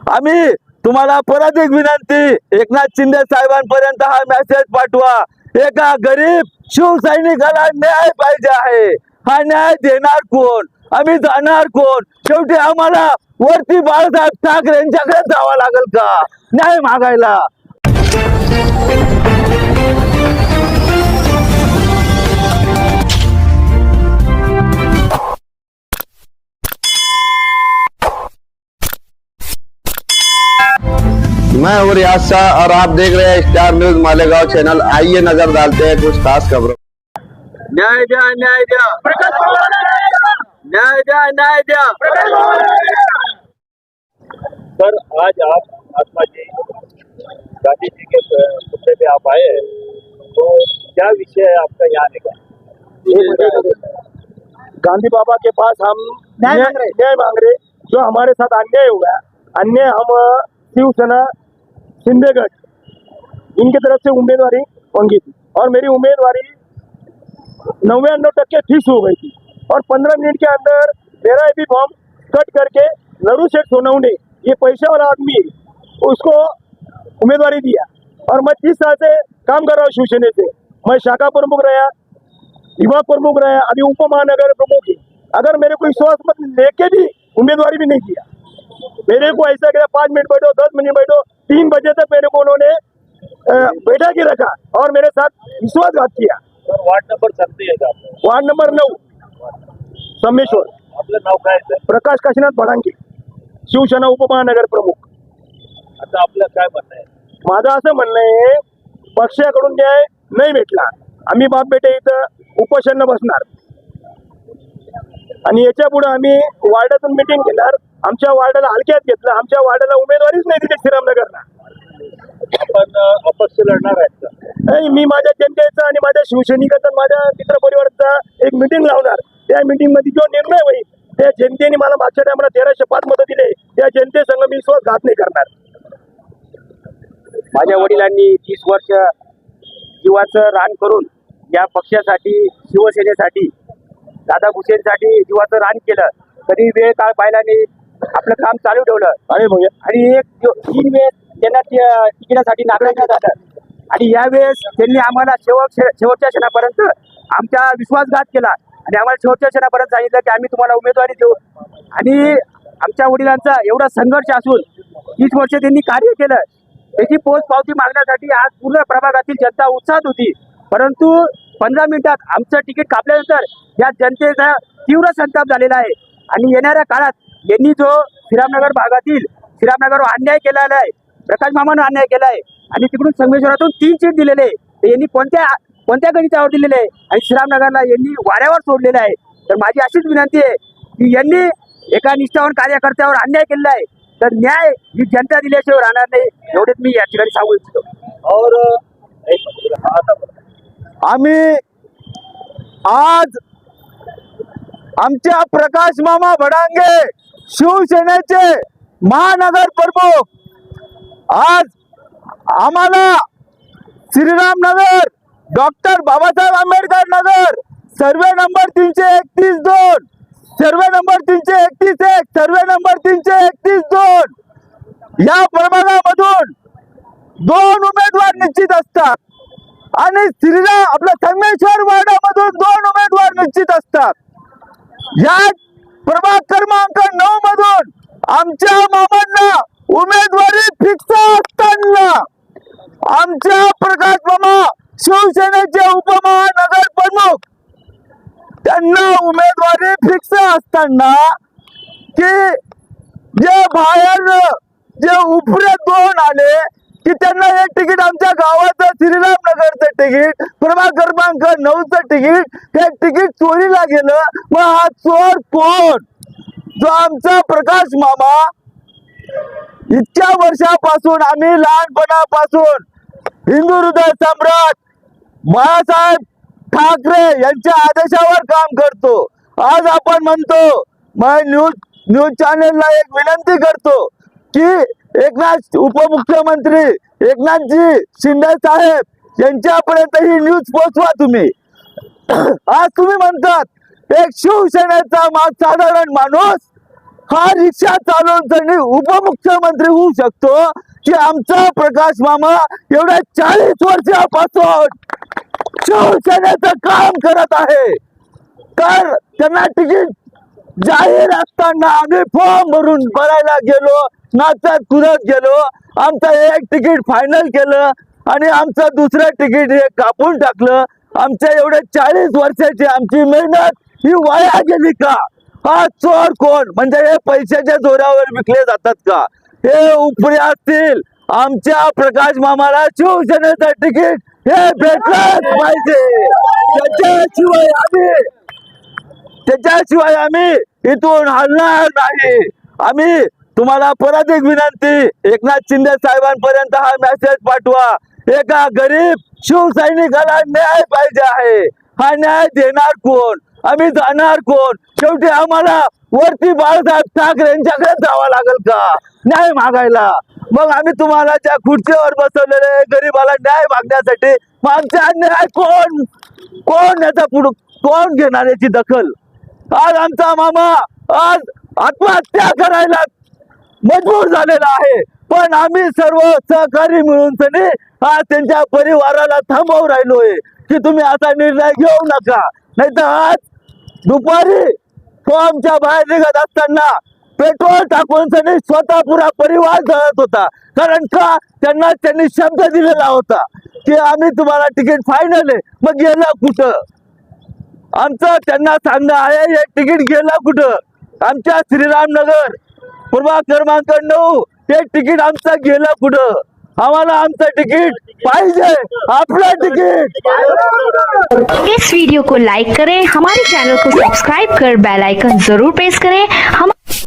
आम्ही तुम्हाला परत एक विनंती, एकनाथ शिंदे साहेबांपर्यंत हा मेसेज पाठवा, एका गरीब शिवसैनिकाला न्याय पाहिजे आहे. हा न्याय देणार कोण, आम्ही जाणार कोण? शेवटी आम्हाला वरती बाळासाहेब ठाकरे यांच्याकडे जावं लागेल का न्याय मागायला? मैं हूँ रियाज शाह और आप देख रहे हैं स्टार न्यूज मालेगांव चैनल। आइए नजर डालते हैं कुछ खास खबरों। न्याय द्या, न्याय द्या, न्याय द्या, न्याय द्या। सर, आज आप महात्मा जी गांधी जी के पुतले पे आप आए हैं, तो क्या विषय है आपका यहाँ आने का? गांधी बाबा के पास हम न्याय मांग रहे। जो हमारे साथ अन्याय हुआ, अन्याय हम शिवसेना शिंदेगढ़ इनके तरफ से उम्मीदवारी मांगी थी और मेरी उम्मीदवारी 99% फिक्स हो गई थी और 15 मिनट के अंदर मेरा भी फॉर्म कट करके लरू शेठ सोनवणे, ये पैसे वाला आदमी, उसको उम्मीदवारी दिया। और मैं 30 साल से काम कर रहा हूँ शिवसेना से। मैं शाखा प्रमुख रहा, विभाग प्रमुख रहा, अभी उप महानगर प्रमुख है। अगर मेरे को विश्वास मत लेके भी उम्मीदवारी भी नहीं किया। मेरे को ऐसा किया 5 मिनट बैठो, 10 मिनट बैठो, 3 बजे तक मेरे को उन्होंने बैठा के रखा और मेरे साथ विश्वासघात किया। वार्ड नंबर 37 का वार्ड नंबर 9 संमेश्वर। आपलं नाव काय आहे? प्रकाश काशीनाथ भडांगे, शिवसेना उपमहानगर प्रमुख। आता आपलं काय म्हणणं आहे? माझं असं म्हणणं आहे, पक्षाकडून न्याय नाही भेटला, आम्ही बाप बेटे इथं उपोषण बसणार आणि याच्या पुढे आम्ही वार्डातून मिटिंग घेणार। आमच्या वार्डाला हलक्यात घेतलं, आमच्या वार्डाला उमेदवारीच नाही दिली श्रीरामनगरला। आपण अपक्ष लढणार आहेत का? नाही, मी माझ्या जनतेचा आणि माझ्या शिवसैनिकाचा, माझ्या मित्र परिवाराचा एक मिटिंग लावणार। त्या मिटिंग मध्ये जो निर्णय होईल, त्या जनतेने मला मागच्या टायमाला 1305 मतं दिले, त्या जनतेसंग मी विश्वासघात नाही करणार। माझ्या वडिलांनी 30 वर्ष जीवाचं रान करून या पक्षासाठी, शिवसेनेसाठी, दादा भुसेंसाठी जीवाचं रान केलं। कधी वेळ काळ पाहिला नाही, आपलं काम चालू ठेवलं आणि एक 3 वेळेस त्यांना तिकिटासाठी नाकारण्यात आलं आणि यावेळेस त्यांनी आम्हाला शेवटच्या क्षणापर्यंत आमचा विश्वासघात केला आणि आम्हाला शेवटच्या क्षणापर्यंत सांगितलं की आम्ही तुम्हाला उमेदवारी देऊ। आणि आमच्या वडिलांचा एवढा संघर्ष असून 30 वर्ष त्यांनी कार्य केलं, त्याची पोच पावती मागण्यासाठी आज पूर्ण प्रभागातील जनता उत्साहात होती। परंतु 15 मिनिटात आमचं तिकीट कापल्यानंतर या जनतेचा तीव्र संताप झालेला आहे आणि येणाऱ्या काळात यांनी जो श्रीरामनगर भागातील श्रीरामनगरवर अन्याय केलेला आहे, प्रकाश मामानं अन्याय केला आहे आणि तिकडून संगमेश्वरातून 3 सीट दिलेले आहे, तर यांनी कोणत्या गणितावर दिलेले आहे आणि श्रीरामनगरला यांनी वाऱ्यावर सोडलेलं आहे। तर माझी अशीच विनंती आहे की यांनी एका निष्ठावान कार्यकर्त्यावर अन्याय केलेला आहे, तर न्याय ही जनता दिल्याशिवाय राहणार नाही, एवढेच मी या ठिकाणी सांगू इच्छितो। और आम्ही आज आमच्या प्रकाश मामा भडांगे शिवसेनेचे महानगर प्रमुख, आज आम्हाला Shriramnagar, doctor Babasaheb Ambedkar Nagar, survey number 331-2, survey number 331-1, survey number 331-2 या प्रभागामधून 2 उमेदवार निश्चित असतात आणि आपल्या संगमेश्वर वार्डामधून 2 उमेदवार निश्चित असतात। या प्रभाग क्रमांक 9 मधून आमच्या मामांना उमेदवारी फिक्स असताना आमच्या प्रकाश मामा शिवसेनेचे उपमहानगर प्रमुख, त्यांना उमेदवारी फिक्स असताना की जे बाहेर जे उपरे 2 आले की त्यांना एक तिकीट, आमच्या गावाचं श्रीरामनगरचं तिकीट, प्रभाग क्रमांक 9चं तिकीट, हे तिकीट चोरीला गेलं। मग हा चोर कोण? जो आमचा प्रकाश मामा इतक्या वर्षापासून, आम्ही लहानपणापासून हिंदू हृदय सम्राट बाळासाहेब ठाकरे यांच्या आदेशावर काम करतो। आज आपण म्हणतो, मैं न्यूज चॅनेलला एक विनंती करतो की उपमुख्यमंत्री एकनाथजी शिंदे साहेब यांच्यापर्यंत ही न्यूज पोहोचवा तुम्ही। आज तुम्ही म्हणतात एक शिवसेनेचा साधारण माणूस हा रिक्षा चालवून उपमुख्यमंत्री होऊ शकतो की आमचा प्रकाश मामा एवढ्या 40 वर्षापासून शिवसेनेचं काम करत आहे. तर त्यांना तिकीट जाहीर असताना आम्ही फॉर्म भरून भरायला गेलो, नाचत कुदत गेलो, आमचं एक तिकीट फायनल केलं आणि आमचं दुसरं तिकीट हे कापून टाकलं. आमच्या एवढे 40 वर्षाची आमची मेहनत ही वाया गेली का? हा चोर कोण? म्हणजे हे पैशाच्या जोरावर विकले जातात का? हे उपरे असतील. आमच्या प्रकाश मामाला शिवसेनेचं तिकीट हे भेटलंच पाहिजे. त्याच्याशिवाय आम्ही इथून हलणार नाही. आम्ही तुम्हाला परत एक विनंती, एकनाथ शिंदे साहेबांपर्यंत हा मेसेज पाठवा. एका गरीब शिवसैनिकाला न्याय पाहिजे आहे. हा न्याय देणार कोण? आम्ही जाणार कोण? शेवटी आम्हाला वरती बाळासाहेब ठाकरे यांच्याकडे जावं लागेल का न्याय मागायला? मग आम्ही तुम्हाला ज्या खुर्चीवर बसवलेले गरीबाला न्याय मागण्यासाठी, मग आमचा न्याय कोण याचा कोण घेणार याची दखल? आज आमचा मामा आज आत्महत्या करायला मजबूर झालेला आहे, पण आम्ही सर्व सहकारी मिळून आज त्यांच्या परिवाराला थांबवून राहिलोय की तुम्ही असा निर्णय घेऊ नका. नाही तर आज दुपारी फॉर्मच्या बाहेर निघत असताना पेट्रोल टाकून स्वतः पुरा परिवार जळत होता. कारण का? त्यांनी शब्द दिलेला होता की आम्ही तुम्हाला तिकीट फायनल आहे. मग गेलं कुठं? आमचं त्यांना सांगणं आहे, हे तिकीट गेलं कुठं? आमच्या श्रीरामनगर प्रभाग क्रमांक 9 हे तिकीट आमचं गेलं कुठं? आम्हाला आमचं तिकीट पाहिजे, आपलं तिकीट. इस वीडियो को लाइक करें, हमारे चैनल को सब्सक्राइब कर बेल आइकन जरूर प्रेस करें. हम